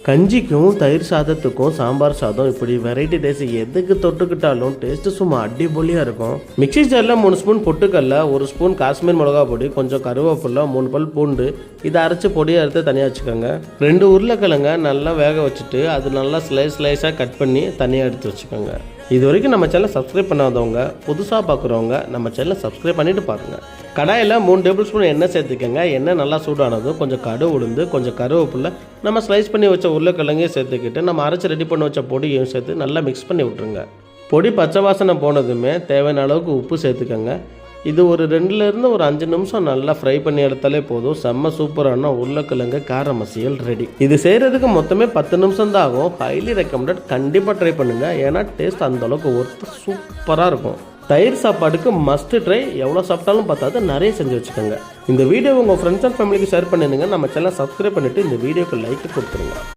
கஞ்சிக்கும் தயிர் சாதத்துக்கும் சாம்பார் சாதம் இப்படி வெரைட்டி ரைஸ் எதுக்கு தொட்டுக்கிட்டாலும் டேஸ்ட்டு சும்மா அடிபொலியாக இருக்கும். மிக்சி ஜாரில் 3 ஸ்பூன் பொட்டுக்கல்ல, 1 ஸ்பூன் காஷ்மீர் மிளகா பொடி, கொஞ்சம் கருவேப்பிலை, 3 பல் பூண்டு இதை அரைச்சி பொடியை அறுத்து தனியாக வச்சுக்கோங்க. 2 உருளைக்கிழங்க நல்லா வேக வச்சுட்டு அது நல்லா ஸ்லைஸாக கட் பண்ணி தனியாக எடுத்து வச்சுக்கோங்க. இது வரைக்கும் நம்ம சேனலை சப்ஸ்கிரைப் பண்ணாதவங்க, புதுசாக பார்க்குறவங்க நம்ம சேனலை சப்ஸ்கிரைப் பண்ணிவிட்டு பாருங்கள். கடாயில் 3 டேபிள் ஸ்பூன் எண்ணெய் சேர்த்துக்கோங்க. எண்ணெய் நல்லா சூடானதும் கொஞ்சம் கடுகு உளுந்து, கொஞ்சம் கருவேப்பிலை, நம்ம ஸ்லைஸ் பண்ணி வச்ச உருளைக்கிழங்கையும் சேர்த்துக்கிட்டு நம்ம அரைச்சி ரெடி பண்ணி வச்ச பொடியையும் சேர்த்து நல்லா மிக்ஸ் பண்ணி விட்ருங்க. பொடி பச்சை வாசனை போனதுமே தேவையான அளவுக்கு உப்பு சேர்த்துக்கோங்க. இது ஒரு 2லேருந்து ஒரு 5 நிமிஷம் நல்லா ஃப்ரை பண்ணி எடுத்தாலே போதும். செம்ம சூப்பரான உருளைக்கிழங்கு கார மசியல் ரெடி. இது செய்கிறதுக்கு மொத்தமே 10 நிமிஷம் தான் ஆகும். ஹைலி ரெக்கமெண்டட், கண்டிப்பாக ட்ரை பண்ணுங்கள். ஏன்னா டேஸ்ட் அந்தளவுக்கு ஒர்த்து சூப்பராக இருக்கும். தயிர் சாப்பாடுக்கு மஸ்ட் ட்ரை. எவ்வளோ சாப்பிட்டாலும் பார்த்தாது, நிறைய செஞ்சு வச்சுக்கோங்க. இந்த வீடியோ உங்கள் ஃப்ரெண்ட்ஸ் அண்ட் ஃபேமிலிக்கு ஷேர் பண்ணிடுங்க. நம்ம சேனலை சப்ஸ்கிரைப் பண்ணிவிட்டு இந்த வீடியோக்கு லைக் கொடுத்துருங்க.